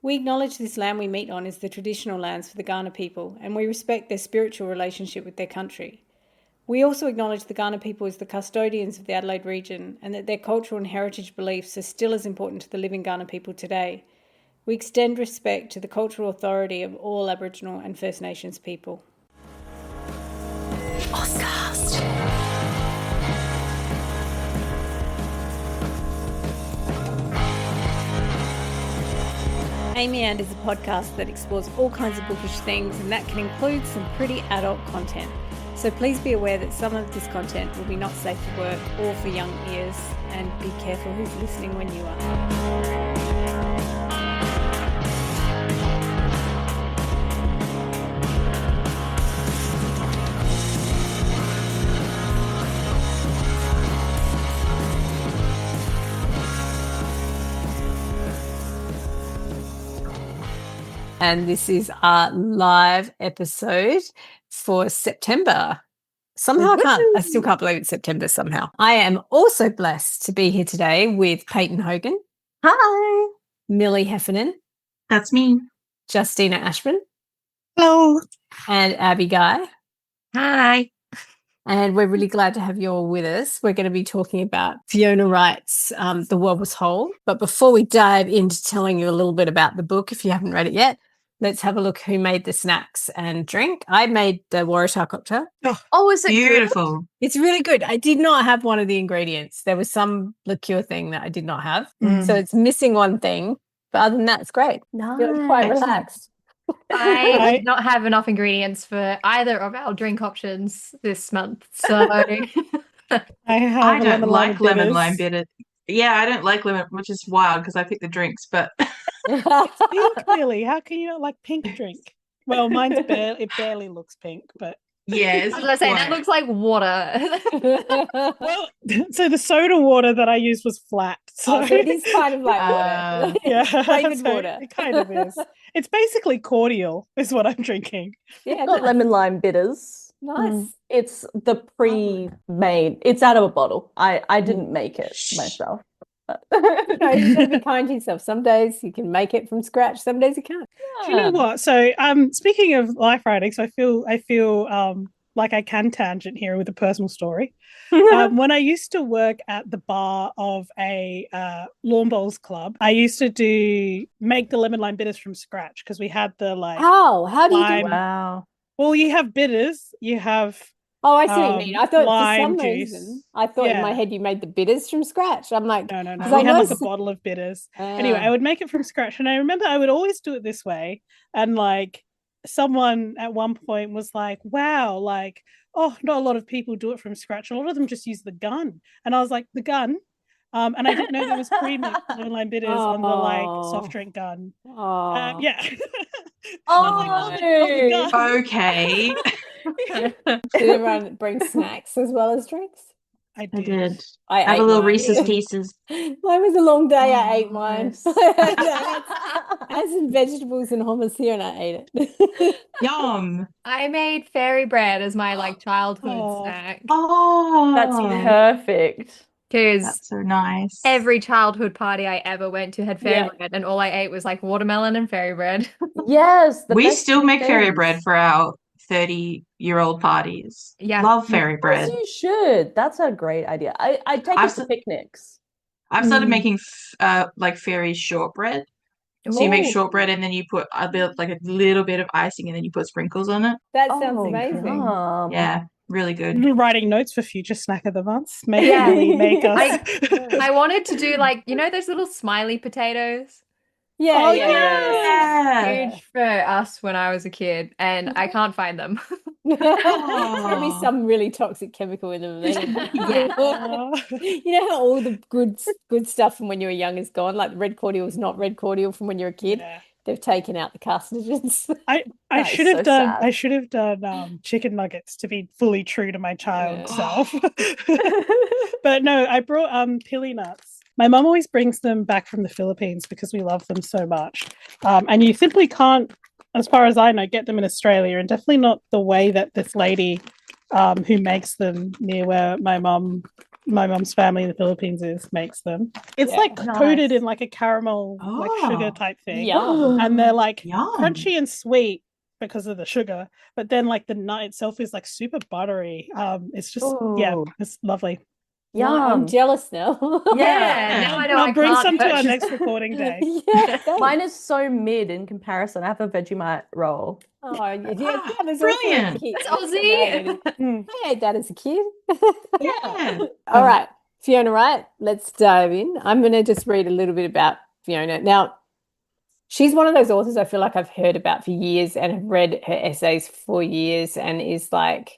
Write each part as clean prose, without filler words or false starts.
We acknowledge this land we meet on is the traditional lands for the Kaurna people, and we respect their spiritual relationship with their country. We also acknowledge the Kaurna people as the custodians of the Adelaide region and that their cultural and heritage beliefs are still as important to the living Kaurna people today. We extend respect to the cultural authority of all Aboriginal and First Nations people. Podcast. Amy And is a podcast that explores all kinds of bookish things, and that can include some pretty adult content. So please be aware that some of this content will be not safe for work or for young ears, and be careful who's listening when you are. And this is our live episode for September. Somehow I still can't believe it's September somehow. I am also blessed to be here today with Peyton Hogan. Hi. Millie Heffernan. That's me. Justina Ashman. Hello. And Abby Guy. Hi. And we're really glad to have you all with us. We're going to be talking about Fiona Wright's The World Was Whole. But before we dive into telling you a little bit about the book, if you haven't read it yet, let's have a look who made the snacks and drink. I made the Waratah cocktail. Oh, is it beautiful? Good? It's really good. I did not have one of the ingredients. There was some liqueur thing that I did not have. So it's missing one thing. But other than that, it's great. Nice. Feeling quite relaxed. I did not have enough ingredients for either of our drink options this month. So I don't like lemon lime bitters. Yeah, I don't like lemon, which is wild because I pick the drinks, but It's pink, really. How can you not like pink drink? Well, mine's it barely looks pink, but yeah. I was gonna say that looks like water. well, so the soda water that I used was flat. So it is kind of like water. Yeah, Flavored so water. It kind of is. It's basically cordial, is what I'm drinking. Yeah, Not lemon lime bitters. nice. It's the pre-made. It's out of a bottle. I didn't make it myself. No, you got to be kind to yourself. Some days you can make it from scratch. Some days you can't. Do you know what? So, speaking of life writing, so I feel like I can tangent here with a personal story. When I used to work at the bar of a lawn bowls club, I used to make the lemon lime bitters from scratch because we had the How do you do lime. it? Wow. Well, you have bitters, you have Oh, I see what you mean. I thought for lime some juice. reason, I thought in my Yeah. head you made the bitters from scratch. I'm like, no. Because We I had know like a bottle of bitters. Anyway, Ah. I would make it from scratch, and I remember I would always do it this way. And like someone at one point was like, "Wow, like oh, not a lot of people do it from scratch. A lot of them just use the gun." And I was like, "The gun." And I didn't know there was pre-mixed lemon lime bitters on the like soft drink gun. Oh. Yeah. Oh, the gun. Okay. Did everyone bring snacks as well as drinks? I I did. did. I Have ate a little mine. Reese's Pieces. Mine was a long day. I ate mine. Nice. I had some vegetables and hummus here, and I ate it. Yum. I made fairy bread as my like childhood Oh. snack Oh, That's perfect. because That's so nice. every childhood party I ever went to had fairy Yeah. bread, and all I ate was like watermelon and fairy bread. Yes. the We best still two make fairy things. bread for our 30-year-old parties. Yeah. Love fairy Yes, bread. you should. That's a great idea. I take I've it to s- picnics. I've started Mm. making like fairy shortbread. So you make Ooh. shortbread and then you put a little bit of icing and then you put sprinkles on it. That sounds Oh, amazing. yum. Yeah, really good. Writing notes for future snack of the month. Yeah. Make us. I wanted to do like those little smiley potatoes. Yeah, Oh, yeah, Yeah. Huge for us when I was a kid, and I can't find them. There'll be Aw. some really toxic chemical in them. Yeah. You know how all the good stuff from when you were young is gone? Like red cordial is not red cordial from when you're a kid. Yeah. They've taken out the carcinogens. I That should is have so done sad. I should have done chicken nuggets to be fully true to my child Yeah. self. But no, I brought pili nuts. My mum always brings them back from the Philippines because we love them so much. And you simply can't, as far as I know, get them in Australia, and definitely not the way that this lady who makes them near where my mum my mum's family in the Philippines makes them. It's like coated in like a caramel, like sugar type thing. Yum. And they're like Yum. crunchy and sweet because of the sugar, but then like the nut itself is like super buttery. It's just it's lovely. Yum. Well, I'm jealous now. Yeah, now I know I'll I bring can't some to our purchase next recording day. Mine is so mid in comparison. I have a Vegemite roll. Oh, yeah, that was brilliant. Also It's Aussie. I ate that as a kid. Yeah. All right, Fiona Wright, let's dive in. I'm going to just read a little bit about Fiona. Now, she's one of those authors I feel like I've heard about for years and have read her essays for years and is like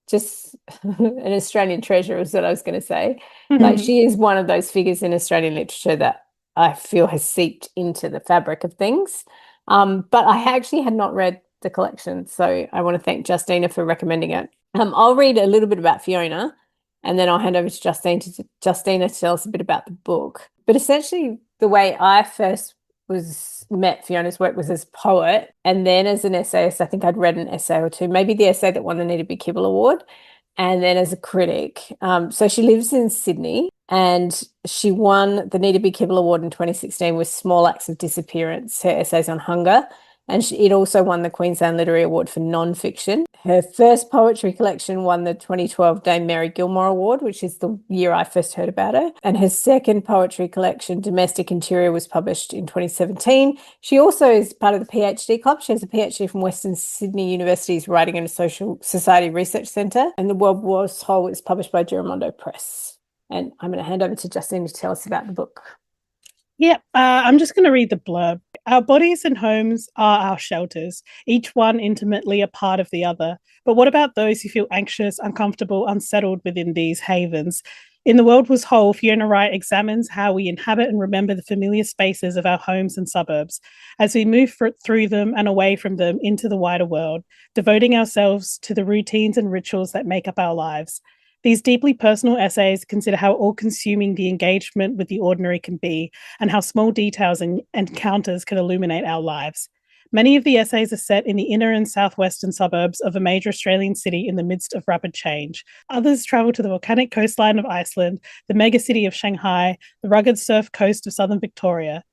just an Australian treasure is what I was going to say. Like she is one of those figures in Australian literature that I feel has seeped into the fabric of things. But I actually had not read the collection, so I want to thank Justina for recommending it. I'll read a little bit about Fiona and then I'll hand over to Justina to tell us a bit about the book. But essentially the way I first met Fiona's work was as poet and then as an essayist. I think I'd read an essay or two, maybe the essay that won the Nita B. Kibble Award, and then as a critic. So she lives in Sydney and she won the Nita B. Kibble Award in 2016 with Small Acts of Disappearance, her essays on hunger. And it also won the Queensland Literary Award for non-fiction. Her first poetry collection won the 2012 Dame Mary Gilmore Award, which is the year I first heard about her. And her second poetry collection, Domestic Interior, was published in 2017. She also is part of the PhD Club. She has a PhD from Western Sydney University's Writing and Social Society Research Centre. And The World Was Whole is published by Giramondo Press. And I'm going to hand over to Justine to tell us about the book. Yeah, I'm just going to read the blurb. Our bodies and homes are our shelters, each one intimately a part of the other. But what about those who feel anxious, uncomfortable, unsettled within these havens? In The World Was Whole, Fiona Wright examines how we inhabit and remember the familiar spaces of our homes and suburbs as we move through them and away from them into the wider world, devoting ourselves to the routines and rituals that make up our lives. These deeply personal essays consider how all-consuming the engagement with the ordinary can be and how small details and encounters can illuminate our lives. Many of the essays are set in the inner and southwestern suburbs of a major Australian city in the midst of rapid change. Others travel to the volcanic coastline of Iceland, the megacity of Shanghai, the rugged surf coast of southern Victoria.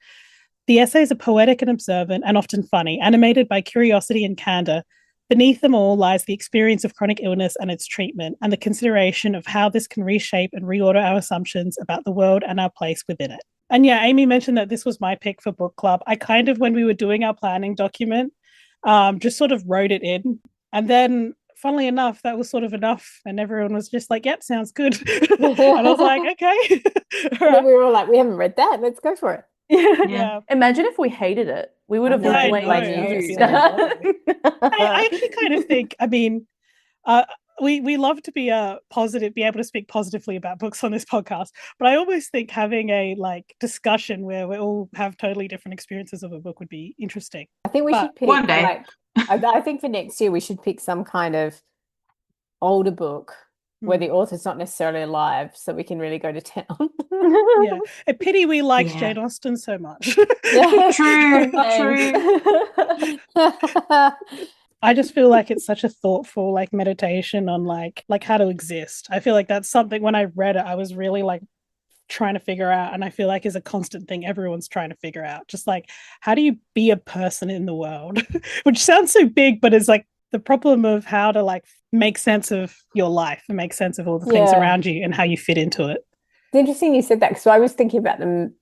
The essays are poetic and observant and often funny, animated by curiosity and candour. Beneath them all lies the experience of chronic illness and its treatment, and the consideration of how this can reshape and reorder our assumptions about the world and our place within it. And yeah, Amy mentioned that this was my pick for book club. I kind of, when we were doing our planning document, just sort of wrote it in. And then, funnily enough, that was sort of enough. And everyone was just like, yep, sounds good. And I was like, okay. And we were all like, we haven't read that. Let's go for it. Yeah. Imagine if we hated it. We would have I actually kind of think, I mean, we love to be positive, be able to speak positively about books on this podcast, but I almost think having a like discussion where we all have totally different experiences of a book would be interesting. I think we should pick one day. I think for next year we should pick some kind of older book where the author's not necessarily alive, so we can really go to town. Yeah, a pity we liked Jane Austen so much. True. I just feel like it's such a thoughtful like meditation on like how to exist. I feel like that's something when I read it, I was really like trying to figure out, and I feel like is a constant thing everyone's trying to figure out. Just like, how do you be a person in the world? Which sounds so big, but it's like the problem of how to like make sense of your life and make sense of all the things around you and how you fit into it. It's interesting you said that, because I was thinking about them.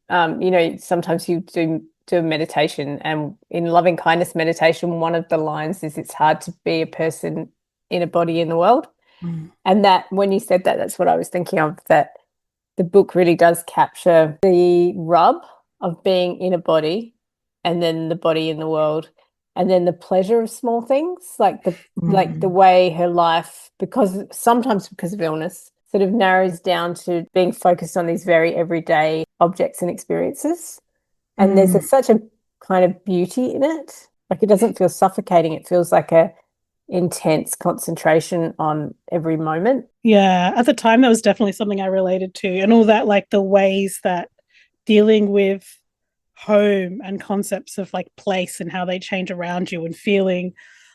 Sometimes you do a meditation, and in loving kindness meditation, one of the lines is it's hard to be a person in a body in the world. And that when you said that, that's what I was thinking of, that the book really does capture the rub of being in a body and then the body in the world, and then the pleasure of small things, like the way her life, sometimes because of illness, sort of narrows down to being focused on these very everyday objects and experiences. And there's such a kind of beauty in it. Like, it doesn't feel suffocating. It feels like a intense concentration on every moment. Yeah, at the time that was definitely something I related to, and all that, like the ways that dealing with home and concepts of like place and how they change around you, and feeling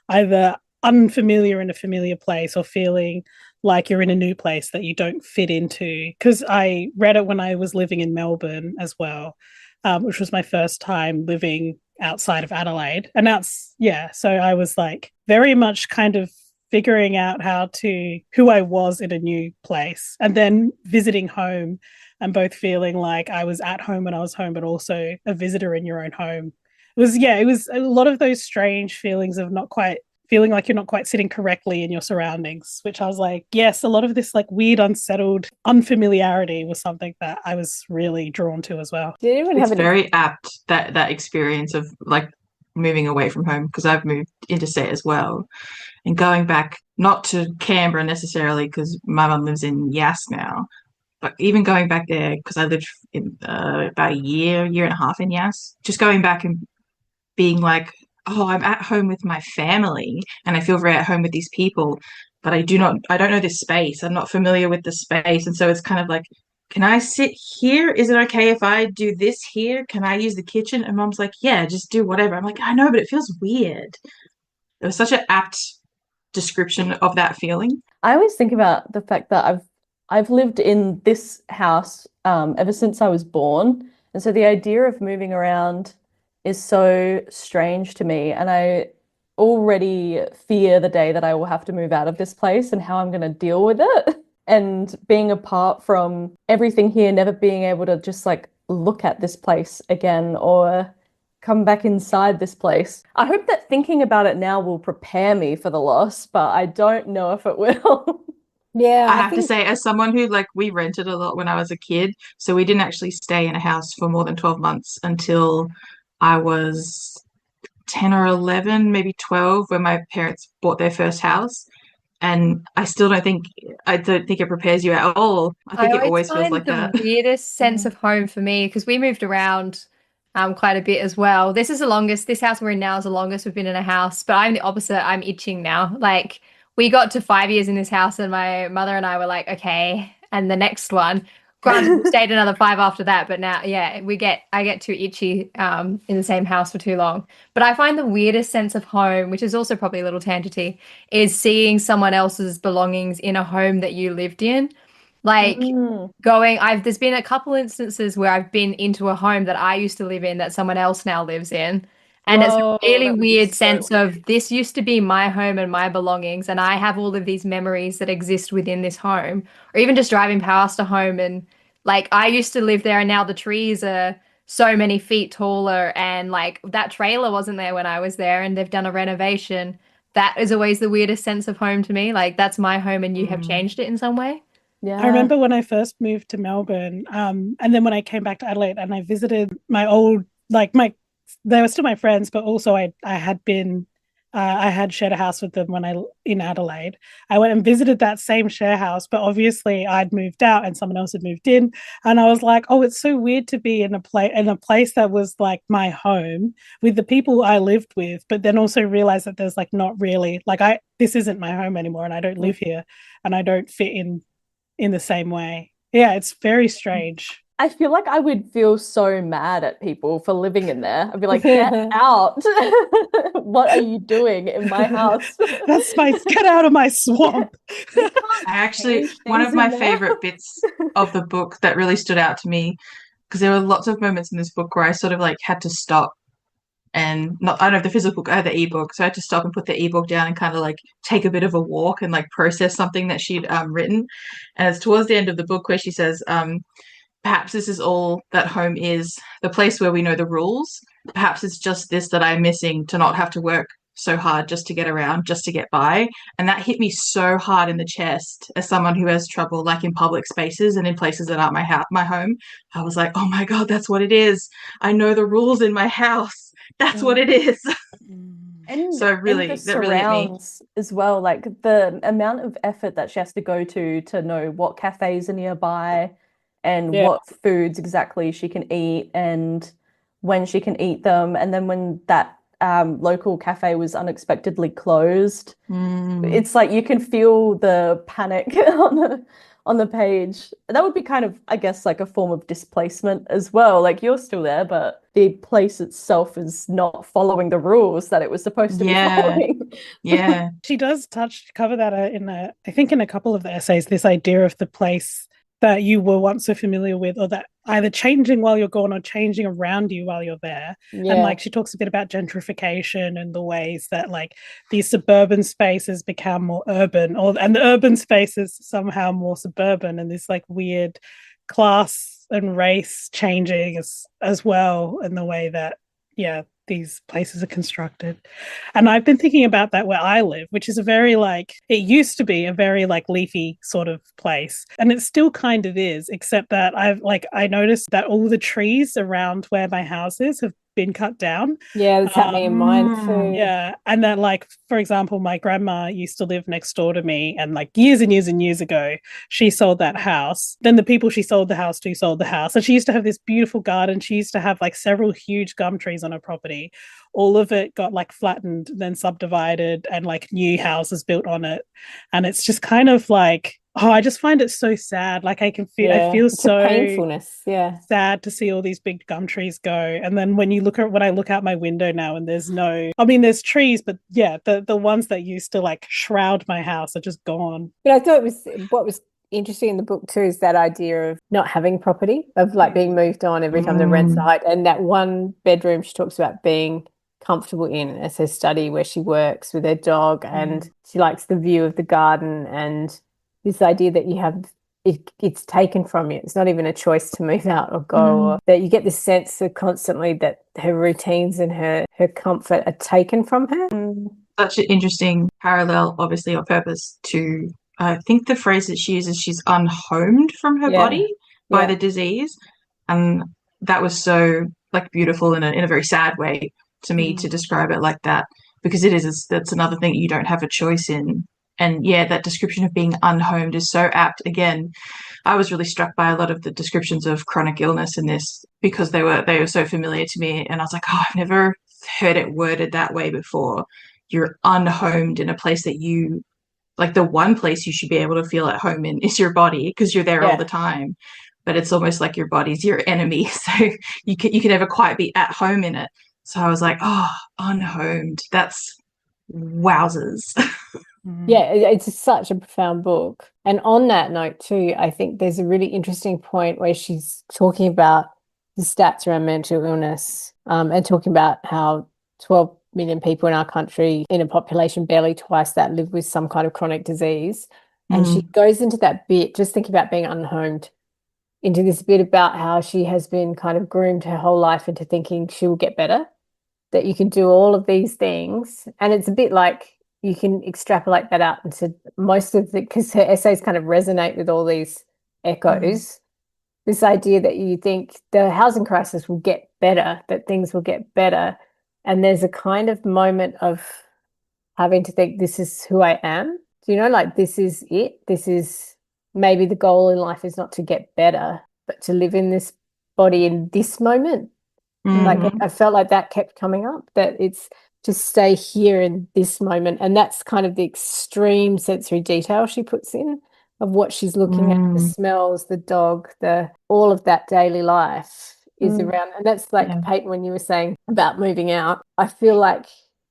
either unfamiliar in a familiar place or feeling like you're in a new place that you don't fit into. Because I read it when I was living in Melbourne as well, which was my first time living outside of Adelaide. And so I was like very much kind of figuring out who I was in a new place, and then visiting home and both feeling like I was at home when I was home, but also a visitor in your own home. It was a lot of those strange feelings of not quite feeling like you're not quite sitting correctly in your surroundings, which I was like, yes, a lot of this like weird, unsettled unfamiliarity was something that I was really drawn to as well. Did anyone It's have very apt, that experience of like moving away from home, because I've moved interstate as well, and going back, not to Canberra necessarily, because my mum lives in Yass now, but even going back there, because I lived in about a year and a half in Yass, just going back and being like, oh, I'm at home with my family and I feel very at home with these people, but I don't know this space. I'm not familiar with the space. And so it's kind of like, can I sit here? Is it okay if I do this here? Can I use the kitchen? And Mom's like, yeah, just do whatever. I'm like, I know, but it feels weird. It was such an apt description of that feeling. I always think about the fact that I've lived in this house ever since I was born. And so the idea of moving around is so strange to me. And I already fear the day that I will have to move out of this place and how I'm going to deal with it. And being apart from everything here, never being able to just like look at this place again or come back inside this place. I hope that thinking about it now will prepare me for the loss, but I don't know if it will. Yeah, I have to say, as someone who like we rented a lot when I was a kid, so we didn't actually stay in a house for more than 12 months until I was 10 or 11, maybe 12, when my parents bought their first house. And I don't think it prepares you at all. I think it always feels like that. The weirdest sense of home for me, because we moved around quite a bit as well. This house we're in now is the longest we've been in a house, but I'm the opposite. I'm itching now. Like, we got to 5 years in this house and my mother and I were like, okay. And the next one, granted, we stayed another 5 after that, but now, yeah, I get too itchy in the same house for too long. But I find the weirdest sense of home, which is also probably a little tangenty, is seeing someone else's belongings in a home that you lived in. Like there's been a couple instances where I've been into a home that I used to live in that someone else now lives in. And it's a really weird sense of, this used to be my home and my belongings, and I have all of these memories that exist within this home. Or even just driving past a home and like, I used to live there and now the trees are so many feet taller, and like that trailer wasn't there when I was there and they've done a renovation. That is always the weirdest sense of home to me. Like, that's my home and you have changed it in some way. Yeah. I remember when I first moved to Melbourne, and then when I came back to Adelaide and I visited my old, they were still my friends, but also I had shared a house with them in Adelaide. I went and visited that same share house, but obviously I'd moved out and someone else had moved in, and I was like, oh, it's so weird to be in a place that was like my home with the people I lived with, but then also realize that there's like not really this isn't my home anymore, and I don't live here, and I don't fit in the same way. Yeah, it's very strange. I feel like I would feel so mad at people for living in there. I'd be like, get out. What are you doing in my house? Get out of my swamp. One of my favorite bits of the book that really stood out to me, because there were lots of moments in this book where I sort of like had to stop, and I don't have the physical book, I had the ebook, so I had to stop and put the ebook down and kind of like take a bit of a walk and like process something that she'd written. And it's towards the end of the book where she says, perhaps this is all that home is, the place where we know the rules. Perhaps it's just this that I'm missing, to not have to work so hard just to get around, just to get by. And that hit me so hard in the chest as someone who has trouble like in public spaces and in places that aren't my home. I was like, oh my God, that's what it is. I know the rules in my house. That's what it is. And so really, and that really hit me as well. Like the amount of effort that she has to go to know what cafes are nearby and what foods exactly she can eat and when she can eat them. And then when that local cafe was unexpectedly closed, it's like you can feel the panic on the page. That would be kind of, I guess, like a form of displacement as well. Like, you're still there, but the place itself is not following the rules that it was supposed to be following. Yeah. She does cover that I think in a couple of the essays, this idea of the place that you were once so familiar with, or that either changing while you're gone or changing around you while you're there. Yeah. And like she talks a bit about gentrification and the ways that like these suburban spaces become more urban, and the urban spaces somehow more suburban, and this like weird class and race changing as well in the way that these places are constructed. And I've been thinking about that where I live, which is a very like, it used to be a very like leafy sort of place, and it still kind of is, except that I noticed that all the trees around where my house is have been cut down. Yeah, that's happening in mine too. Yeah. And that, like, for example, my grandma used to live next door to me, and like years and years and years ago, she sold that house. Then the people she sold the house to sold the house. And she used to have this beautiful garden. She used to have like several huge gum trees on her property. All of it got like flattened, then subdivided, and like new houses built on it. And it's just kind of like, I just find it so sad. Like I feel it's so a painfulness. Yeah. sad to see all these big gum trees go. And then when I look out my window now, and there's trees, but yeah, the ones that used to like shroud my house are just gone. But I thought what was interesting in the book too is that idea of not having property, of like being moved on every time the rent's high. And that one bedroom she talks about being comfortable in as her study, where she works with her dog, and she likes the view of the garden, and this idea that you have it's taken from you. It's not even a choice to move out or go, or that you get this sense of constantly that her routines and her comfort are taken from her. Such an interesting parallel, obviously on purpose, to I think the phrase that she uses, she's unhomed from her body by the disease. And that was so like beautiful in a very sad way to me to describe it like that, because that's another thing you don't have a choice in. And yeah, that description of being unhomed is so apt. Again, I was really struck by a lot of the descriptions of chronic illness in this, because they were so familiar to me. And I was like, I've never heard it worded that way before. You're unhomed in a place that you, like, the one place you should be able to feel at home in is your body, because you're there all the time. But it's almost like your body's your enemy. So you can never quite be at home in it. So I was like, unhomed. That's wowzers. Yeah, it's such a profound book. And on that note too, I think there's a really interesting point where she's talking about the stats around mental illness, and talking about how 12 million people in our country, in a population barely twice that, live with some kind of chronic disease. And she goes into that bit, just thinking about being unhomed, into this bit about how she has been kind of groomed her whole life into thinking she will get better, that you can do all of these things. And it's a bit like, you can extrapolate that out into most of because her essays kind of resonate with all these echoes. This idea that you think the housing crisis will get better, that things will get better. And there's a kind of moment of having to think, this is who I am. Do you know, like, this is it. This is maybe the goal in life is not to get better, but to live in this body in this moment. Like, I felt like that kept coming up, that it's to stay here in this moment. And that's kind of the extreme sensory detail she puts in of what she's looking at, the smells, the dog, all of that daily life is around. And that's like, Peyton, when you were saying about moving out, I feel like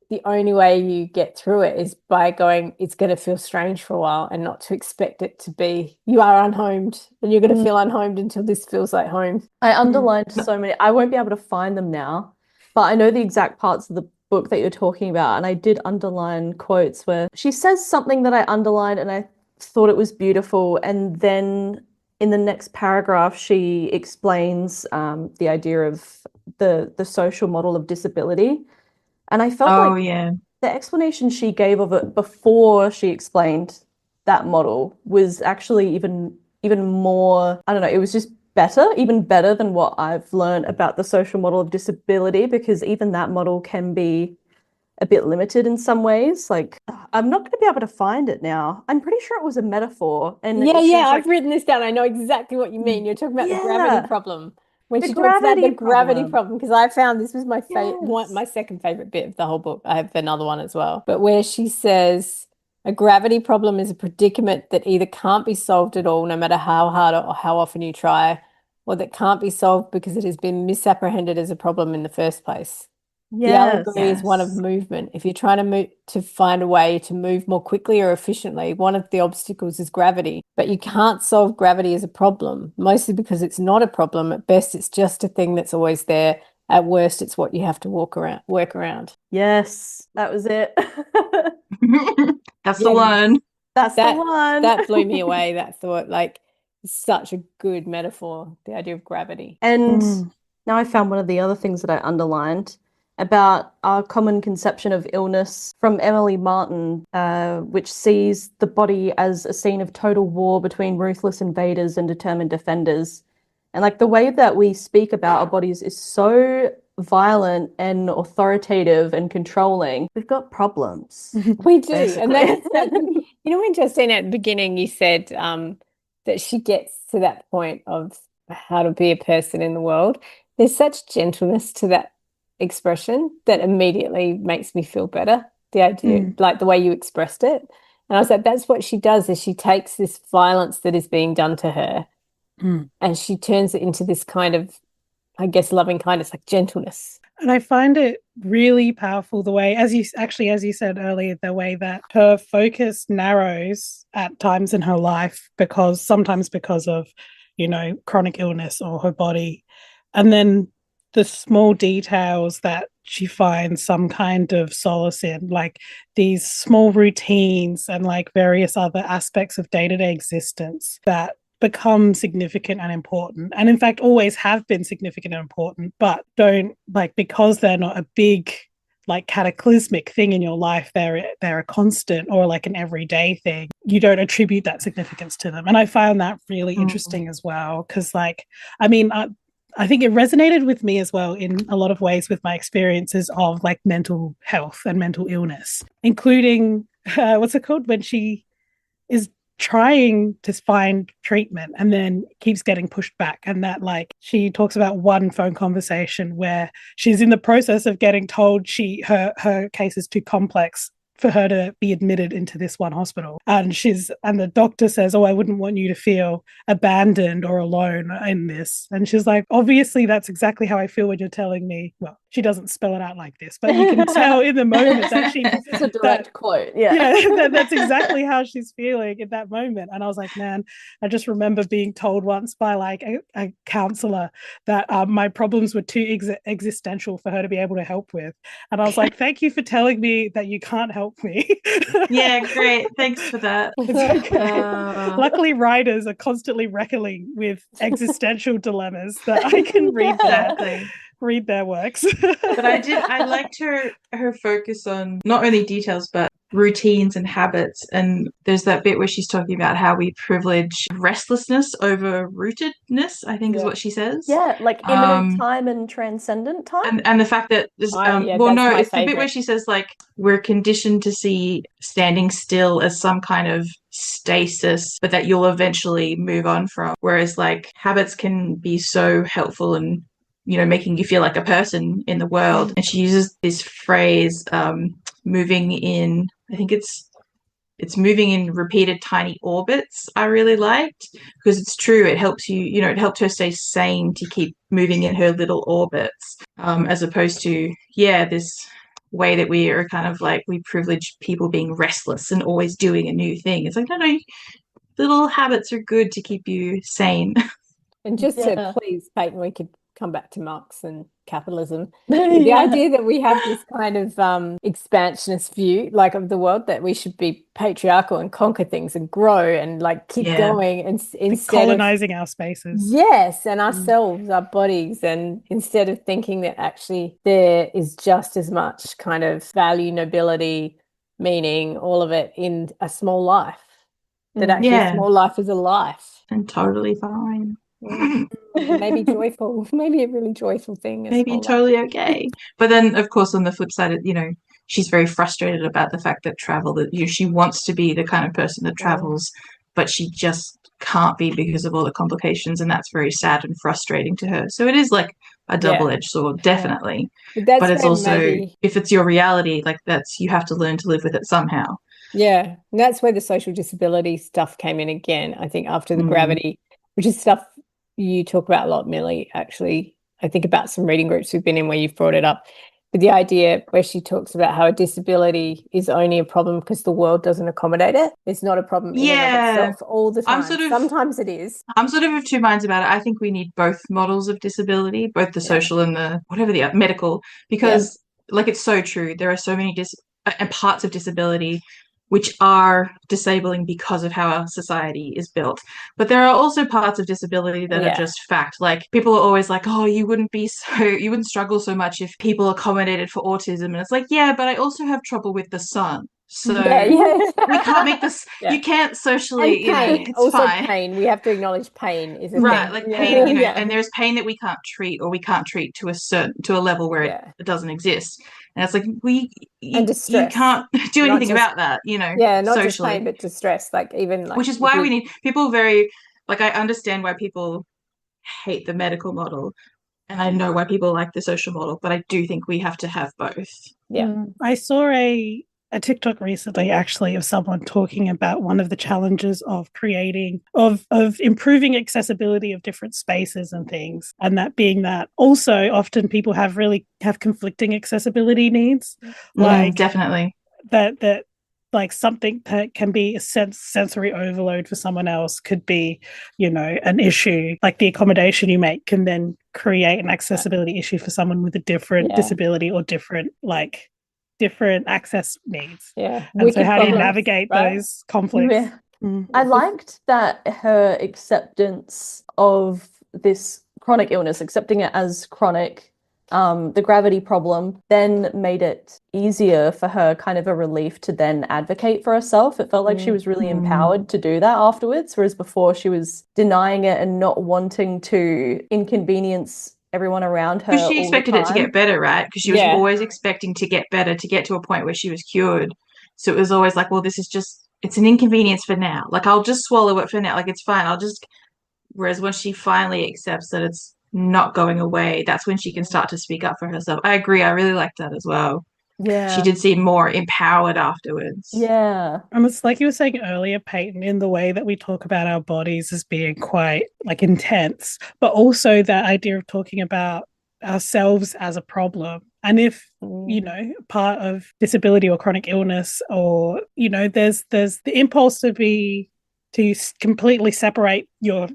the only way you get through it is by going, it's going to feel strange for a while, and not to expect it to be, you are unhomed and you're going to feel unhomed until this feels like home. I underlined so many. I won't be able to find them now, but I know the exact parts of the book that you're talking about, and I did underline quotes where she says something that I underlined and I thought it was beautiful, and then in the next paragraph she explains the idea of the social model of disability, and I felt the explanation she gave of it before she explained that model was actually even more, I don't know, it was just even better than what I've learned about the social model of disability, because even that model can be a bit limited in some ways. Like, I'm not going to be able to find it now. I'm pretty sure it was a metaphor. And I've written this down. I know exactly what you mean. You're talking about the gravity problem. When she talks about the gravity problem, because I found this was my my second favorite bit of the whole book. I have another one as well. But where she says, a gravity problem is a predicament that either can't be solved at all, no matter how hard or how often you try, or that can't be solved because it has been misapprehended as a problem in the first place. The Yes. allegory is one of movement. If you're trying to find a way to move more quickly or efficiently, one of the obstacles is gravity. But you can't solve gravity as a problem, mostly because it's not a problem. At best, it's just a thing that's always there. At worst, it's what you have to work around. Yes, that was it. That's the one. That's the one. That blew me away, that thought. Like, it's such a good metaphor, the idea of gravity. And now I found one of the other things that I underlined about our common conception of illness from Emily Martin, which sees the body as a scene of total war between ruthless invaders and determined defenders. And like the way that we speak about our bodies is so violent and authoritative and controlling. We've got problems. We do. Basically. And that's, when Justine at the beginning, you said that she gets to that point of how to be a person in the world. There's such gentleness to that expression that immediately makes me feel better. The idea, like the way you expressed it. And I was like, that's what she does, is she takes this violence that is being done to her and she turns it into this kind of, I guess, loving kindness, like gentleness. And I find it really powerful the way, as you said earlier, the way that her focus narrows at times in her life, sometimes because of, chronic illness or her body. And then the small details that she finds some kind of solace in, like these small routines and like various other aspects of day-to-day existence that become significant and important, and in fact always have been significant and important, but don't, like, because they're not a big, like, cataclysmic thing in your life, they're a constant or like an everyday thing, you don't attribute that significance to them. And I found that really interesting as well, because like, I mean, I think it resonated with me as well in a lot of ways with my experiences of like mental health and mental illness, including what's it called, when she is trying to find treatment and then keeps getting pushed back. And that, like, she talks about one phone conversation where she's in the process of getting told her case is too complex for her to be admitted into this one hospital. And the doctor says, "Oh, I wouldn't want you to feel abandoned or alone in this." And she's like, "Obviously, that's exactly how I feel when you're telling me." Well, she doesn't spell it out like this, but you can tell in the moment that it's a direct quote. Yeah, that's exactly how she's feeling in that moment. And I was like, man, I just remember being told once by like a counselor that my problems were too existential for her to be able to help with. And I was like, thank you for telling me that you can't help me. Yeah, great. Thanks for that. It's okay. Luckily, writers are constantly wrestling with existential dilemmas that I can read their works. But I liked her focus on not only details but routines and habits. And there's that bit where she's talking about how we privilege restlessness over rootedness, I think is what she says. Yeah, like imminent time and transcendent time. And the fact that it's the bit where she says, like, we're conditioned to see standing still as some kind of stasis, but that you'll eventually move on from. Whereas like habits can be so helpful and, making you feel like a person in the world. And she uses this phrase, moving in, I think it's moving in repeated tiny orbits. I really liked, because it's true. It helps you, it helped her stay sane to keep moving in her little orbits, as opposed to, this way that we are kind of like, we privilege people being restless and always doing a new thing. It's like, no, little habits are good to keep you sane. And just to please, Peyton, we could come back to Marx and capitalism. The idea that we have this kind of expansionist view, like, of the world, that we should be patriarchal and conquer things and grow and like keep going, and instead colonizing our spaces. Yes, and ourselves, our bodies, and instead of thinking that actually there is just as much kind of value, nobility, meaning, all of it in a small life. That actually a small life is a life. And totally fine. Maybe joyful, maybe a really joyful thing. Maybe totally okay. But then, of course, on the flip side, she's very frustrated about the fact that travel, that she wants to be the kind of person that travels, but she just can't be because of all the complications, and that's very sad and frustrating to her. So it is like a double-edged sword, definitely. But it's also, if it's your reality, like, you have to learn to live with it somehow. Yeah, and that's where the social disability stuff came in again, I think, after the gravity, which is stuff you talk about a lot, Millie, actually. I think about some reading groups we've been in where you've brought it up. But the idea where she talks about how a disability is only a problem because the world doesn't accommodate it. It's not a problem in and of itself all the time. Sometimes it is. I'm sort of of two minds about it. I think we need both models of disability, both the social and the medical, because like it's so true. There are so many parts of disability which are disabling because of how our society is built. But there are also parts of disability that are just fact. Like people are always like, oh, you wouldn't struggle so much if people accommodated for autism. And it's like, yeah, but I also have trouble with the sun. So we can't make this, you can't socially, it's also fine. Pain, we have to acknowledge pain is a right, thing. like pain, and there's pain that we can't treat, or we can't treat to a level where it doesn't exist. And it's like you can't do anything about that, not socially. just pain, but distress, which is why we need people I understand why people hate the medical model, and I know why people like the social model, but I do think we have to have both. I saw a TikTok recently, actually, of someone talking about one of the challenges of improving accessibility of different spaces and things, and that being that also often people have conflicting accessibility needs, definitely that like something that can be a sensory overload for someone else could be, an issue. Like the accommodation you make can then create an accessibility issue for someone with a different disability or different access needs. And so how do you navigate those conflicts? I liked that her acceptance of this chronic illness, accepting it as chronic, the gravity problem, then made it easier for her, kind of a relief to then advocate for herself. It felt like she was really empowered to do that afterwards, whereas before she was denying it and not wanting to inconvenience everyone around her. Because she expected it to get better, right? Because she was always expecting to get better, to get to a point where she was cured. So it was always like, well, it's an inconvenience for now. Like, I'll just swallow it for now. Like, it's fine. Whereas when she finally accepts that it's not going away, that's when she can start to speak up for herself. I agree. I really like that as well. Yeah. She did seem more empowered afterwards. Yeah. And it's like you were saying earlier, Peyton, in the way that we talk about our bodies as being quite intense, but also that idea of talking about ourselves as a problem. And if, part of disability or chronic illness, or, there's the impulse to completely separate your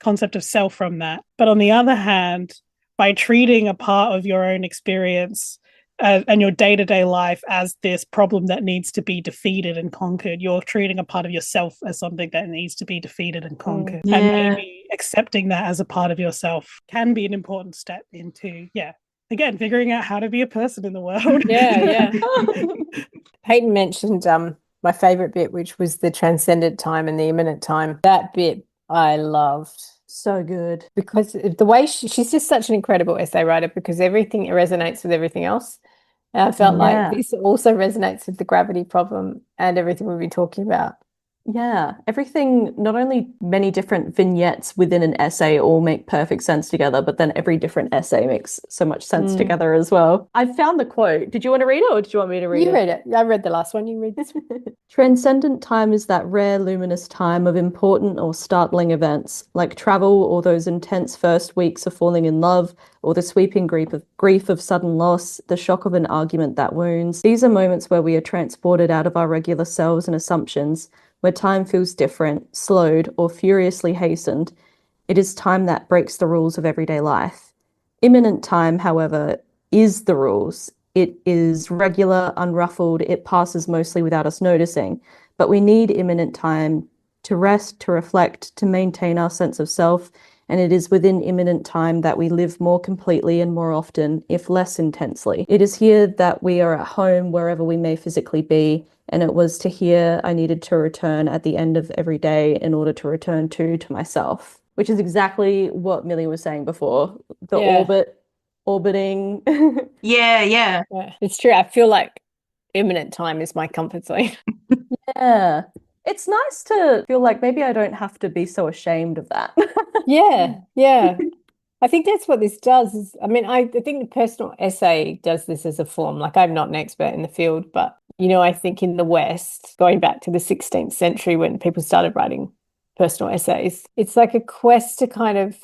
concept of self from that. But on the other hand, by treating a part of your own experience and your day-to-day life as this problem that needs to be defeated and conquered, you're treating a part of yourself as something that needs to be defeated and conquered. And maybe accepting that as a part of yourself can be an important step into, again, figuring out how to be a person in the world. Peyton mentioned my favorite bit, which was the transcendent time and the immanent time. That bit I loved. So good. Because the way she's just such an incredible essay writer, because everything resonates with everything else. And I felt like this also resonates with the gravity problem and everything we've been talking about. Yeah, everything, not only many different vignettes within an essay all make perfect sense together, but then every different essay makes so much sense together as well. I found the quote. Did you want to read it, or did you want me to read it? You read it. I read the last one. You read this one. Transcendent time is that rare luminous time of important or startling events, like travel or those intense first weeks of falling in love, or the sweeping grief of sudden loss, the shock of an argument that wounds. These are moments where we are transported out of our regular selves and assumptions, where time feels different, slowed, or furiously hastened. It is time that breaks the rules of everyday life. Imminent time, however, is the rules. It is regular, unruffled, it passes mostly without us noticing. But we need imminent time to rest, to reflect, to maintain our sense of self, and it is within imminent time that we live more completely and more often, if less intensely. It is here that we are at home, wherever we may physically be, and it was to here I needed to return at the end of every day in order to return to myself, which is exactly what Millie was saying before. The orbiting. Yeah. It's true. I feel like imminent time is my comfort zone. Yeah. It's nice to feel like maybe I don't have to be so ashamed of that. Yeah. I think that's what this does. I think the personal essay does this as a form. Like, I'm not an expert in the field, but, I think in the West, going back to the 16th century when people started writing personal essays. It's like a quest to kind of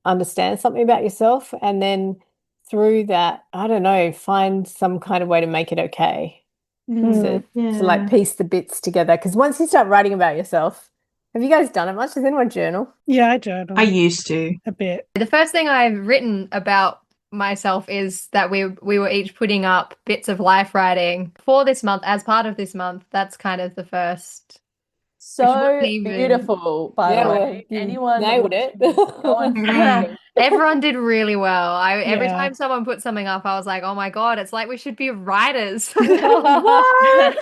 understand something about yourself, and then through that, I don't know, find some kind of way to make it okay. To like piece the bits together. Because once you start writing about yourself, have you guys done it much? Does anyone journal? Yeah, I journal I used to. a bit. The first thing I've written about myself is that we were each putting up bits of life writing for this month as part of this month. That's kind of the first. So beautiful, by the way. Anyone nailed it. go on. Everyone did really well. Every time someone put something up, I was like, oh my God, it's like we should be writers. Not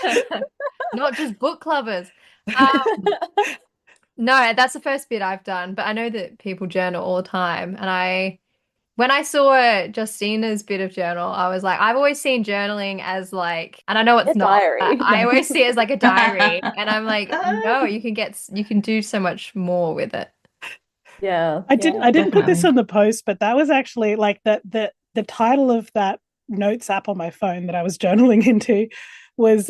just book clubbers. No, that's the first bit I've done, but I know that people journal all the time. And when I saw Justina's bit of journal, I was like, I've always seen journaling as like, and I know it's not, diary. I always see it as like a diary. And I'm like, no, you can do so much more with it. Yeah. I didn't put this on the post, but that was actually like the title of that notes app on my phone that I was journaling into was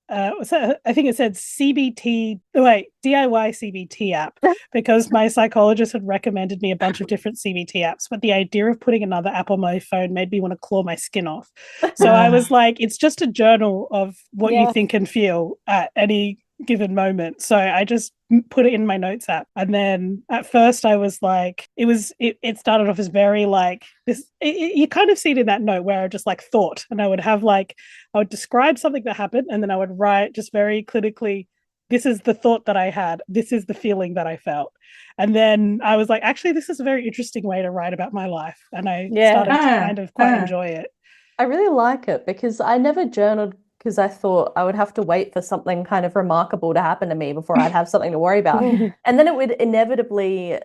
I think it said DIY CBT app, because my psychologist had recommended me a bunch of different CBT apps, but the idea of putting another app on my phone made me want to claw my skin off. So I was like, it's just a journal of what you think and feel at any given moment. So I just put it in my notes app, and then at first I was like, it started off as very like this, you kind of see it in that note where I just like thought, and I would describe something that happened, and then I would write just very clinically, this is the thought that I had, this is the feeling that I felt. And then I was like, actually this is a very interesting way to write about my life, and I started to kind of quite enjoy it. I really like it because I never journaled because I thought I would have to wait for something kind of remarkable to happen to me before I'd have something to worry about. And then it would inevitably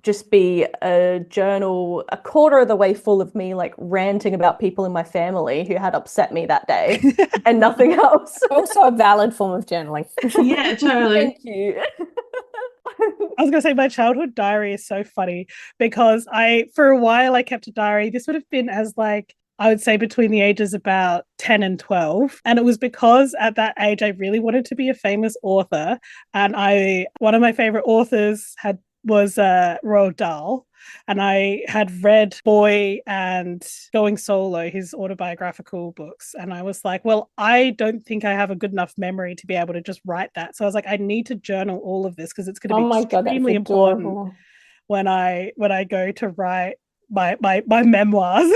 just be a journal a quarter of the way full of me like ranting about people in my family who had upset me that day and nothing else. Also a valid form of journaling. Yeah, totally. Thank you. I was going to say my childhood diary is so funny because for a while I kept a diary. This would have been as like, I would say between the ages about 10 and 12. And it was because at that age, I really wanted to be a famous author. And one of my favorite authors was Roald Dahl. And I had read Boy and Going Solo, his autobiographical books. And I was like, well, I don't think I have a good enough memory to be able to just write that. So I was like, I need to journal all of this because it's going to be extremely important when I go to write my memoirs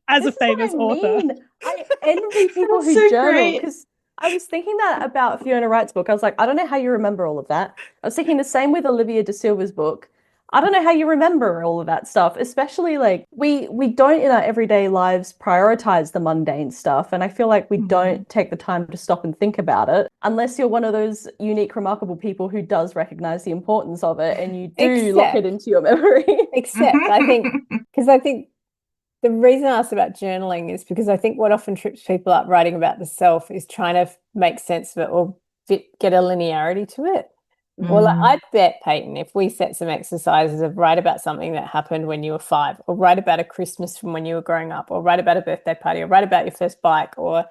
as a famous author. I envy people who journal because I was thinking that about Fiona Wright's book. I was like, I don't know how you remember all of that. I was thinking the same with Olivia De Silva's book. I don't know how you remember all of that stuff, especially like we don't in our everyday lives prioritize the mundane stuff. And I feel like we don't take the time to stop and think about it unless you're one of those unique, remarkable people who does recognize the importance of it and you do lock it into your memory. Except I think the reason I asked about journaling is because I think what often trips people up writing about the self is trying to make sense of it or get a linearity to it. Well, I bet, Peyton, if we set some exercises of write about something that happened when you were 5, or write about a Christmas from when you were growing up, or write about a birthday party, or write about your first bike, or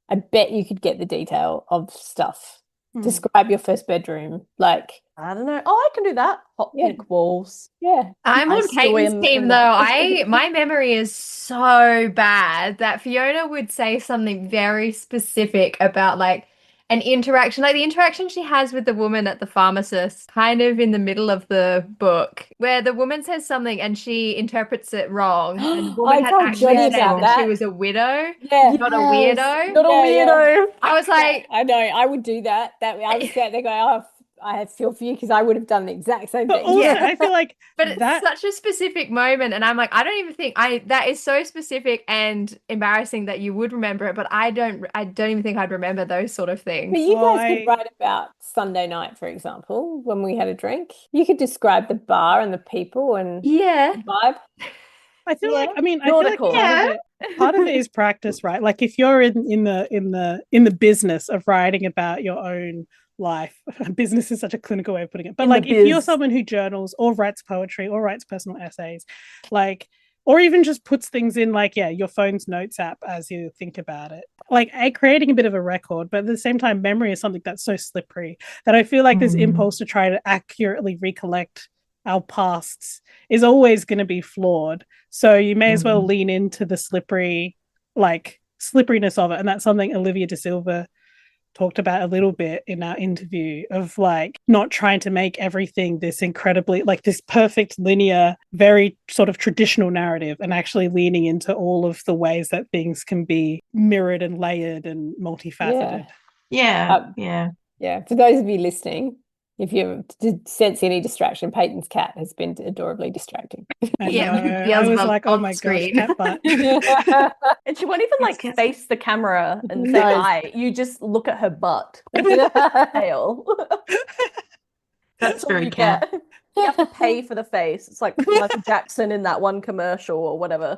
I bet you could get the detail of stuff. Describe your first bedroom. Like, I don't know. Oh, I can do that. Hot pink walls. Yeah. I'm on Peyton's team though. My memory is so bad that Fiona would say something very specific about like an interaction, like the interaction she has with the woman at the pharmacist, kind of in the middle of the book, where the woman says something and she interprets it wrong. And the woman had actually said that she was a widow, not a weirdo. Not a weirdo. Yeah. I was like, I know, I would do that. I was sat there going, oh, I feel for you because I would have done the exact same thing. Also, I feel like but it's such a specific moment, and I'm like, I don't even think that is so specific and embarrassing that you would remember it, but I don't even think I'd remember those sort of things. But you guys could write about Sunday night, for example, when we had a drink. You could describe the bar and the people and the vibe. I feel like, I mean, I feel like part of it is practice, right? Like if you're in the business of writing about your own life, business is such a clinical way of putting it, but like if you're someone who journals or writes poetry or writes personal essays, like or even just puts things in like, your phone's notes app as you think about it. Like creating a bit of a record, but at the same time, memory is something that's so slippery that I feel like this impulse to try to accurately recollect our pasts is always going to be flawed. So you may as well lean into the slipperiness of it. And that's something Olivia De Silva talked about a little bit in our interview, of like not trying to make everything this incredibly like this perfect linear, very sort of traditional narrative, and actually leaning into all of the ways that things can be mirrored and layered and multifaceted. Yeah. For those of you listening, if you sense any distraction, Peyton's cat has been adorably distracting. I was like, oh my gosh, cat butt. And she won't even like face the camera and say hi. You just look at her butt. Tail. That's very cat. You have to pay for the face. It's like Michael Jackson in that one commercial or whatever.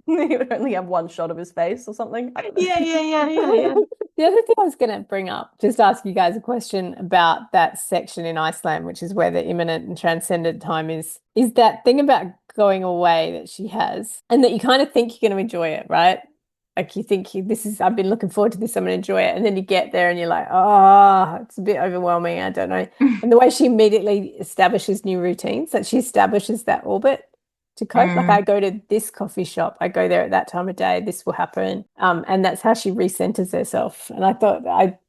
He would only have one shot of his face or something. I don't know. Yeah. The other thing I was going to bring up, just ask you guys a question about that section in Iceland, which is where the imminent and transcendent time is that thing about going away that she has, and that you kind of think you're going to enjoy it, right? Like you think I've been looking forward to this, I'm going to enjoy it. And then you get there and you're like, oh, it's a bit overwhelming. I don't know. And the way she immediately establishes new routines, that she establishes that orbit to cope. Like I go to this coffee shop, I go there at that time of day, this will happen. And that's how she recenters herself. And I thought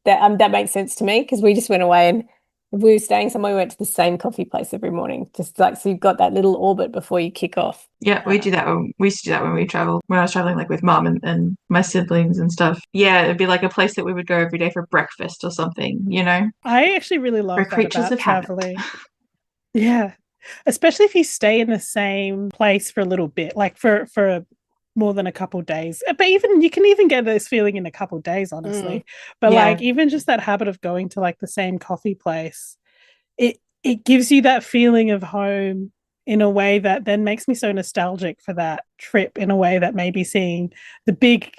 that makes sense to me, because we just went away, and if we were staying somewhere, we went to the same coffee place every morning. Just like, so you've got that little orbit before you kick off. Yeah, we do that. We used to do that when we travel. When I was traveling, like with mum and my siblings and stuff. Yeah, it'd be like a place that we would go every day for breakfast or something. You know, I actually really love that about traveling. Yeah, especially if you stay in the same place for a little bit, like for more than a couple of days. But even you can even get this feeling in a couple of days, honestly. But like even just that habit of going to like the same coffee place, it gives you that feeling of home in a way that then makes me so nostalgic for that trip, in a way that maybe seeing the big,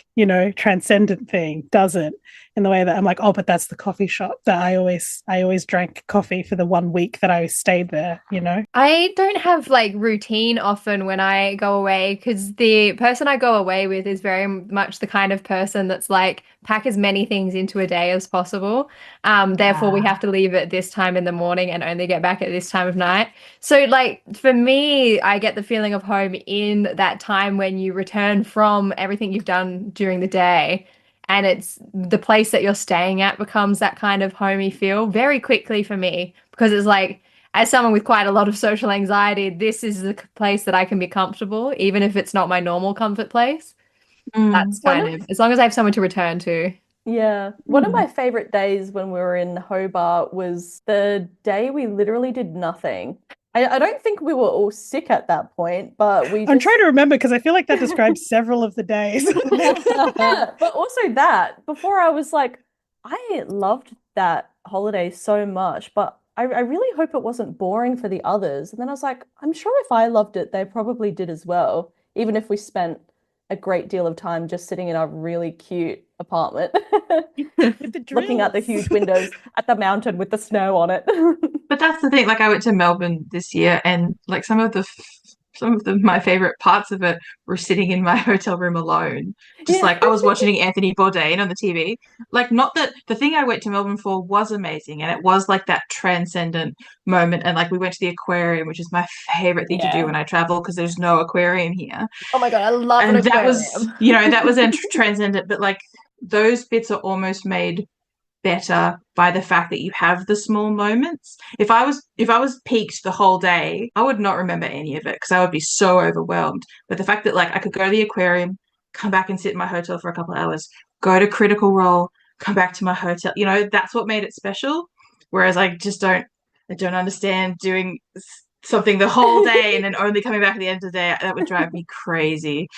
transcendent thing doesn't, in the way that I'm like, oh, but that's the coffee shop that I always drank coffee for the 1 week that I stayed there, I don't have like routine often when I go away, because the person I go away with is very much the kind of person that's like, pack as many things into a day as possible. Therefore, we have to leave at this time in the morning and only get back at this time of night. So like for me, I get the feeling of home in that time when you return from everything you've done during the day, and it's the place that you're staying at becomes that kind of homey feel very quickly for me, because it's like, as someone with quite a lot of social anxiety, this is the place that I can be comfortable, even if it's not my normal comfort place. That's kind of, as long as I have someone to return to. Yeah. One of my favorite days when we were in Hobart was the day we literally did nothing. I don't think we were all sick at that point, but I'm trying to remember, because I feel like that describes several of the days. Yeah, but also that, before I was like, I loved that holiday so much, but I really hope it wasn't boring for the others. And then I was like, I'm sure if I loved it, they probably did as well, even if we spent a great deal of time just sitting in our really cute apartment, looking at the huge windows at the mountain with the snow on it. But that's the thing. Like I went to Melbourne this year, and like some of my favorite parts of it were sitting in my hotel room alone. Just like I was watching Anthony Bourdain on the TV. Like, not that the thing I went to Melbourne for was amazing, and it was like that transcendent moment. And like we went to the aquarium, which is my favorite thing to do when I travel, because there's no aquarium here. Oh my God, I love an aquarium. That was transcendent. But like those bits are almost made better by the fact that you have the small moments. If I was peaked the whole day, I would not remember any of it, because I would be so overwhelmed. But the fact that like I could go to the aquarium, come back and sit in my hotel for a couple of hours, go to Critical Role, come back to my hotel, that's what made it special. Whereas I don't understand doing something the whole day and then only coming back at the end of the day. That would drive me crazy.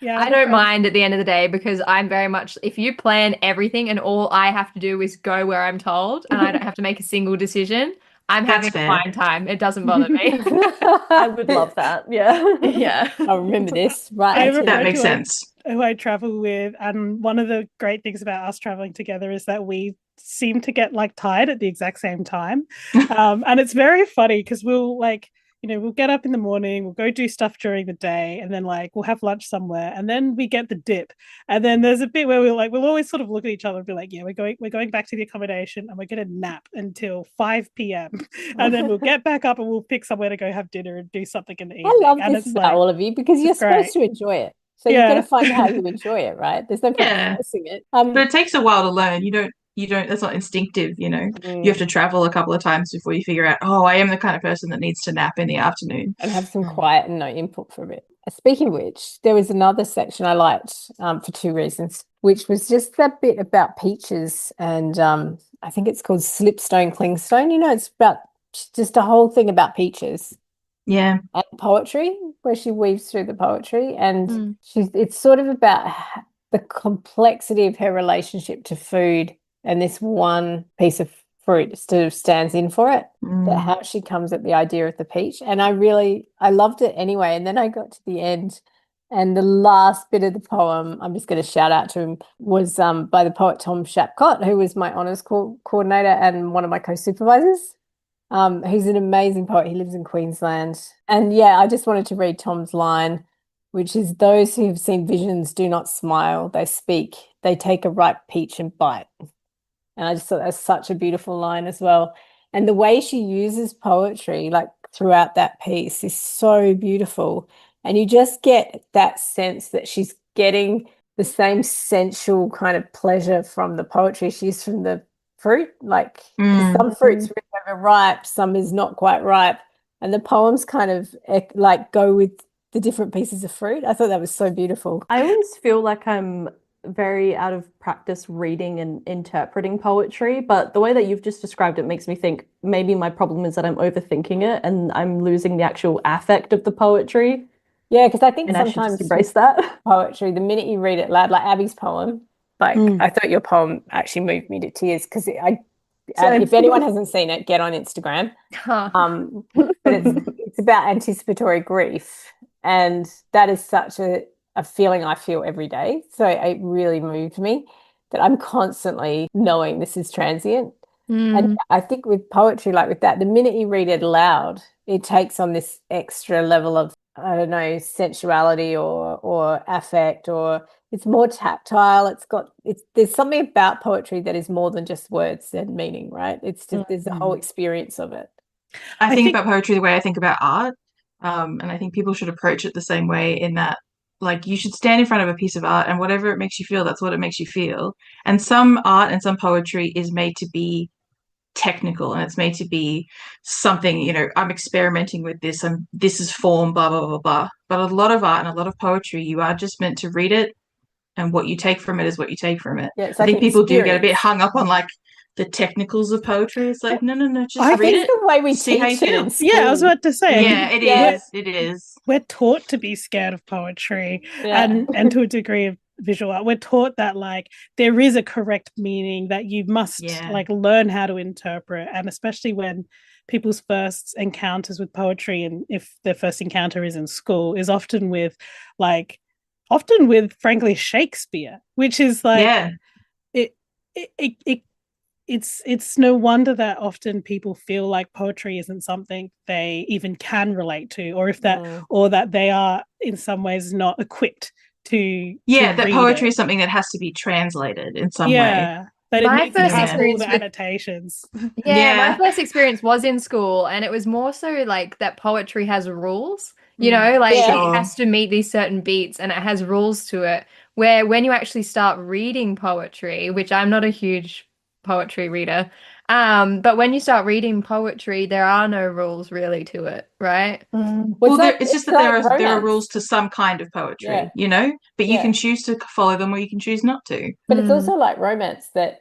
Yeah, I don't mind at the end of the day, because I'm very much, if you plan everything and all I have to do is go where I'm told and I don't have to make a single decision, I'm having a fine time. It doesn't bother me. I would love that. Yeah. Yeah. I remember this. Right. That makes sense. Who I travel with, and one of the great things about us traveling together is that we seem to get like tired at the exact same time. And it's very funny, because we'll like, we'll get up in the morning, we'll go do stuff during the day, and then like we'll have lunch somewhere, and then we get the dip. And then there's a bit where we'll always sort of look at each other and be like, yeah, we're going back to the accommodation and we're gonna nap until 5 p.m. and then we'll get back up and we'll pick somewhere to go have dinner and do something in the evening. I love and this it's about like, all of you because you're supposed to enjoy it. So you've got to find how you enjoy it, right? There's no point Yeah. forcing it. But it takes a while to learn. You don't, that's not instinctive, you have to travel a couple of times before you figure out, oh, I am the kind of person that needs to nap in the afternoon. And have some quiet and no input for a bit. Speaking of which, there was another section I liked for two reasons, which was just that bit about peaches. And I think it's called Slipstone, Clingstone. It's about just a whole thing about peaches. Yeah. And poetry, where she weaves through the poetry. And it's sort of about the complexity of her relationship to food, and this one piece of fruit sort of stands in for it, that how she comes at the idea of the peach. And I loved it anyway. And then I got to the end, and the last bit of the poem, I'm just going to shout out to him, was by the poet Tom Shapcott, who was my honours coordinator and one of my co-supervisors. He's an amazing poet. He lives in Queensland. And yeah, I just wanted to read Tom's line, which is, those who have seen visions do not smile, they speak, they take a ripe peach and bite. And I just thought that's such a beautiful line as well. And the way she uses poetry, like throughout that piece, is so beautiful. And you just get that sense that she's getting the same sensual kind of pleasure from the poetry she's from the fruit. Like some fruit's really overripe, some is not quite ripe. And the poems kind of like go with the different pieces of fruit. I thought that was so beautiful. I always feel like I'm very out of practice reading and interpreting poetry, but the way that you've just described it makes me think maybe my problem is that I'm overthinking it and I'm losing the actual affect of the poetry. Yeah, because I think and sometimes I should just embrace that. Poetry, the minute you read it loud, like Abby's poem, like I thought your poem actually moved me to tears, because if anyone hasn't seen it, get on Instagram. But it's about anticipatory grief, and that is such a feeling I feel every day. So it really moved me that I'm constantly knowing this is transient. And I think with poetry, like with that, the minute you read it aloud, it takes on this extra level of, I don't know, sensuality or affect, or it's more tactile. There's something about poetry that is more than just words and meaning, right? It's just, there's a whole experience of it. I think about poetry the way I think about art. And I think people should approach it the same way, in that, like, you should stand in front of a piece of art and whatever it makes you feel, that's what it makes you feel. And some art and some poetry is made to be technical, and it's made to be something, I'm experimenting with this, and this is form, blah, blah, blah, blah. But a lot of art and a lot of poetry, you are just meant to read it, and what you take from it is what you take from it. Yeah, I think people do get a bit hung up on like the technicals of poetry. It's like, no, just read it. The way we see how you feel. Yeah, I was about to say. Yeah, it is. We're taught to be scared of poetry, and to a degree of visual art. We're taught that like there is a correct meaning that you must like learn how to interpret, and especially when people's first encounters with poetry, and if their first encounter is in school, is often with frankly Shakespeare, which is like it's no wonder that often people feel like poetry isn't something they even can relate to, or that they are in some ways not equipped to that poetry it. is something that has to be translated in some way. That it needs to have all the annotations. My first experience was in school, and it was more so like that poetry has rules. It has to meet these certain beats, and it has rules to it, where when you actually start reading poetry, which I'm not a huge poetry reader, but when you start reading poetry, there are no rules really to it, right? It's just that there are rules to some kind of poetry, but you can choose to follow them or you can choose not to. But it's also like romance, that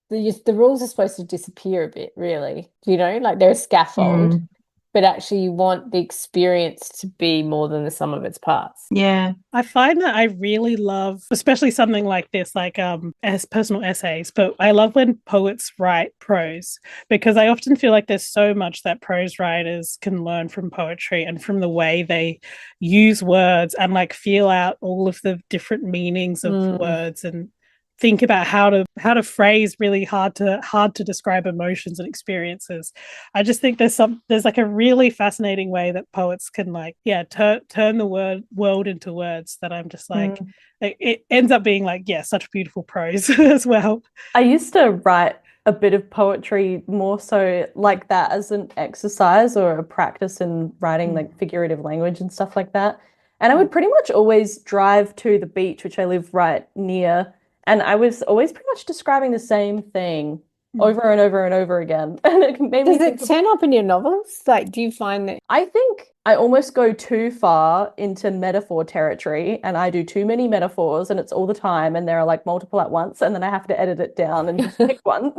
the rules are supposed to disappear a bit, really. Like they're a scaffold, but actually you want the experience to be more than the sum of its parts. Yeah. I find that I really love, especially something like this, like as personal essays, but I love when poets write prose, because I often feel like there's so much that prose writers can learn from poetry and from the way they use words and like feel out all of the different meanings of words and think about how to phrase really hard to describe emotions and experiences. I just think there's like a really fascinating way that poets can like turn the world into words that I'm just like it ends up being like such beautiful prose as well. I used to write a bit of poetry more so like that as an exercise or a practice in writing like figurative language and stuff like that. And I would pretty much always drive to the beach, which I live right near, and I was always pretty much describing the same thing over and over and over again. And it made me Does it turn up in your novels? Like, do you find that? I think I almost go too far into metaphor territory, and I do too many metaphors, and it's all the time, and there are like multiple at once, and then I have to edit it down and just pick one.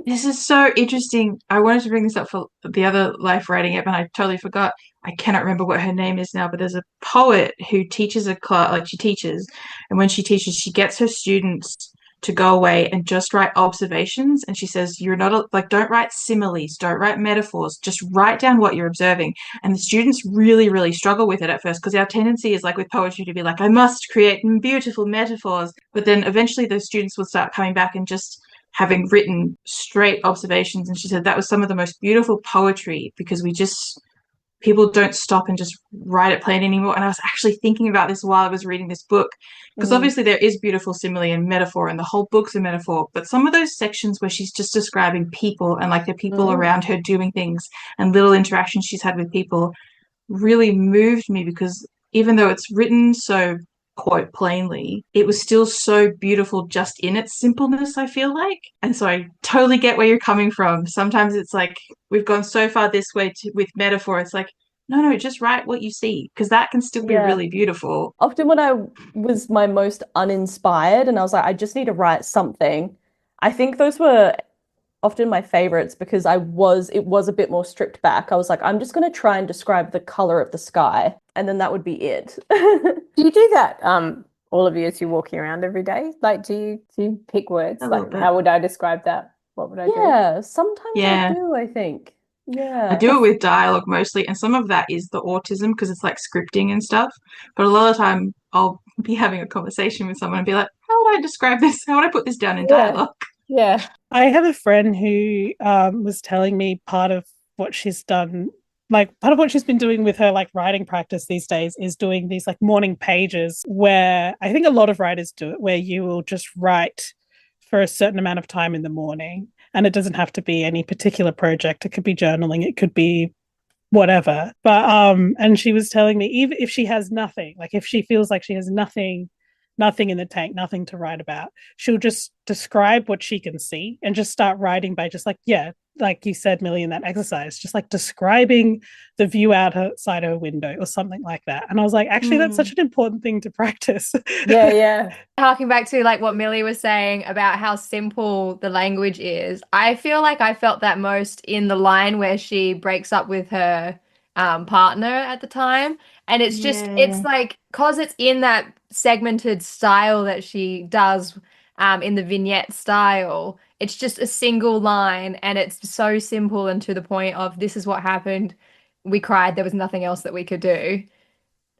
This is so interesting. I wanted to bring this up for the other life writing app, and I totally forgot. I cannot remember what her name is now, but there's a poet who teaches a class, like she teaches, and when she teaches, she gets her students to go away and just write observations. And she says, you're not don't write similes, don't write metaphors, just write down what you're observing. And the students really, really struggle with it at first, because our tendency is like with poetry to be like, I must create beautiful metaphors. But then eventually those students will start coming back and just having written straight observations. And she said that was some of the most beautiful poetry, because people don't stop and just write it plain anymore. And I was actually thinking about this while I was reading this book, because obviously there is beautiful simile and metaphor, and the whole book's a metaphor, but some of those sections where she's just describing people and like the people around her doing things and little interactions she's had with people really moved me, because even though it's written so quote plainly, it was still so beautiful just in its simpleness, I feel like. And so I totally get where you're coming from. Sometimes it's like we've gone so far this way with metaphor, it's like no, just write what you see, because that can still be really beautiful. Often when I was my most uninspired and I was like, I just need to write something, I think those were often my favorites, because it was a bit more stripped back. I was like, I'm just going to try and describe the color of the sky, and then that would be it. Do you do that, all of you, as you're walking around every day? Like, do you pick words? Like, how would I describe that? What would I do? Yeah, sometimes I do, I think. Yeah. I do it with dialogue mostly, and some of that is the autism, because it's like scripting and stuff. But a lot of the time I'll be having a conversation with someone and be like, how would I describe this? How would I put this down in dialogue? Yeah. I have a friend who was telling me part of what she's done, like part of what she's been doing with her like writing practice these days is doing these like morning pages, where I think a lot of writers do it, where you will just write for a certain amount of time in the morning. And it doesn't have to be any particular project. It could be journaling. It could be whatever. But and she was telling me, even if she has nothing, like if she feels like she has nothing in the tank, nothing to write about, she'll just describe what she can see and just start writing by just like you said, Millie, in that exercise, just like describing the view outside her window or something like that. And I was like, actually, that's such an important thing to practice. Yeah. Harking back to like what Millie was saying about how simple the language is, I feel like I felt that most in the line where she breaks up with her partner at the time. And it's just, it's like, because it's in that segmented style that she does in the vignette style, it's just a single line, and it's so simple and to the point of, this is what happened. We cried. There was nothing else that we could do.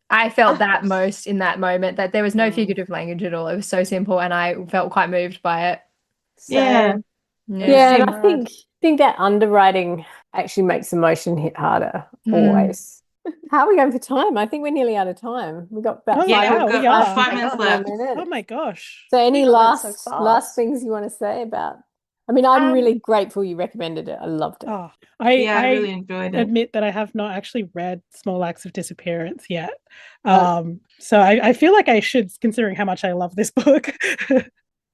I felt that most in that moment, that there was no figurative language at all. It was so simple, and I felt quite moved by it. Yeah, and I think that underwriting actually makes emotion hit harder always. How are we going for time? I think we're nearly out of time. We've got about 5 minutes left. Oh my gosh. So any last things you want to say about? I mean, I'm really grateful you recommended it. I loved it. Oh, I really enjoyed it. Admit that I have not actually read Small Acts of Disappearance yet. So I feel like I should, considering how much I love this book.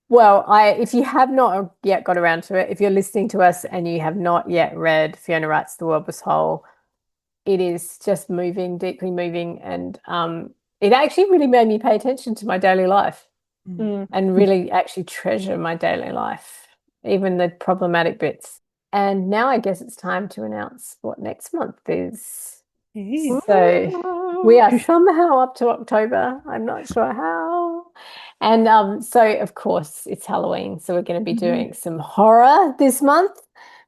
Well, if you have not yet got around to it, if you're listening to us and you have not yet read Fiona Wright's The World Was Whole, it is just moving, deeply moving, and it actually really made me pay attention to my daily life and really actually treasure my daily life, even the problematic bits. And now I guess it's time to announce what next month is. So we are somehow up to October. I'm not sure how. And so, of course, it's Halloween. So we're going to be doing some horror this month.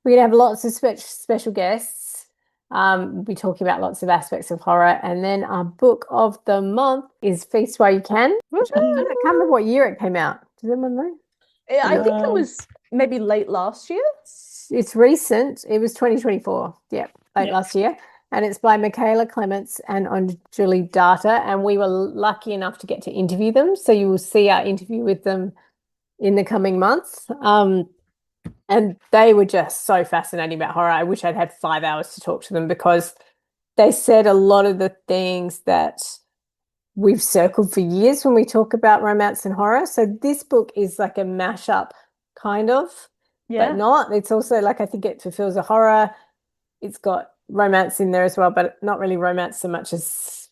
We're going to have lots of special guests. We'll be talking about lots of aspects of horror. And then our book of the month is Feast While You Can. Which I can't remember what year it came out. Does anyone know? I think it was maybe late last year. It's recent. It was 2024. Yeah, late Yeah. last year. And it's by Michaela Clements and Anjali Datta. And we were lucky enough to get to interview them. So you will see our interview with them in the coming months. And they were just so fascinating about horror. I wish I'd had 5 hours to talk to them because they said a lot of the things that we've circled for years when we talk about romance and horror. So this book is like a mashup, kind of, but not. It's also like, I think it fulfills a horror. It's got romance in there as well, but not really romance so much as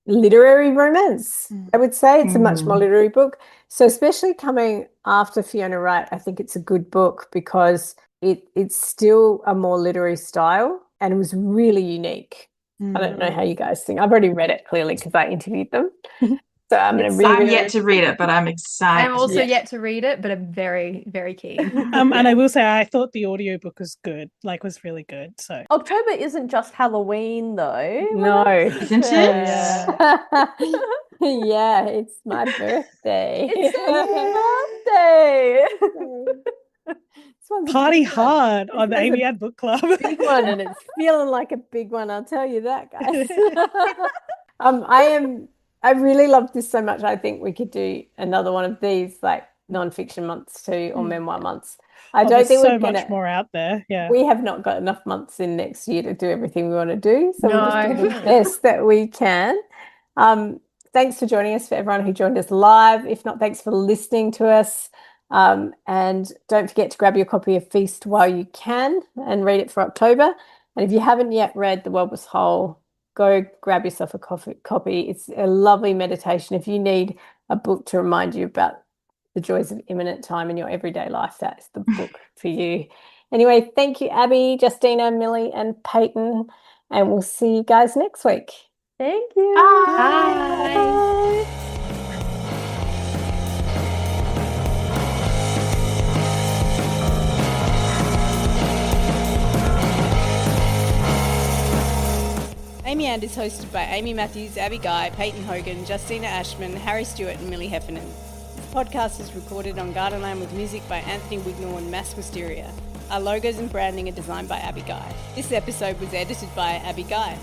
literary romance. I would say it's a much more literary book. So especially coming after Fiona Wright, I think it's a good book because it's still a more literary style and it was really unique. I don't know how you guys think. I've already read it clearly because I interviewed them. So I'm going to read it. I'm yet to read it, but I'm excited. I'm also yet to read it, but I'm very, very keen. And I will say I thought the audiobook was good, like was really good. So October isn't just Halloween though. No. Isn't it? Yeah, it's my birthday. It's a birthday. This one's a party big one. hard on the This is a Amy Ad Book Club. Big one, and it's feeling like a big one, I'll tell you that, guys. I really love this so much. I think we could do another one of these, like non-fiction months too, or memoir months. I don't There's think so we're gonna, much more out there. Yeah. we have not got enough months in next year to do everything we want to do. So we'll just do No. the best that we can. Thanks for joining us, for everyone who joined us live. If not, thanks for listening to us. And don't forget to grab your copy of Feast while you can and read it for October. And if you haven't yet read The World Was Whole, go grab yourself a copy. It's a lovely meditation. If you need a book to remind you about the joys of imminent time in your everyday life, that's the book for you. Anyway, thank you, Abby, Justina, Millie, and Peyton. And we'll see you guys next week. Thank you. Bye. Amy And is hosted by Amy Matthews, Abby Guy, Peyton Hogan, Justina Ashman, Harry Stewart and Millie Heffernan. This podcast is recorded on Gardenland with music by Anthony Wignall and Mass Wisteria. Our logos and branding are designed by Abby Guy. This episode was edited by Abby Guy.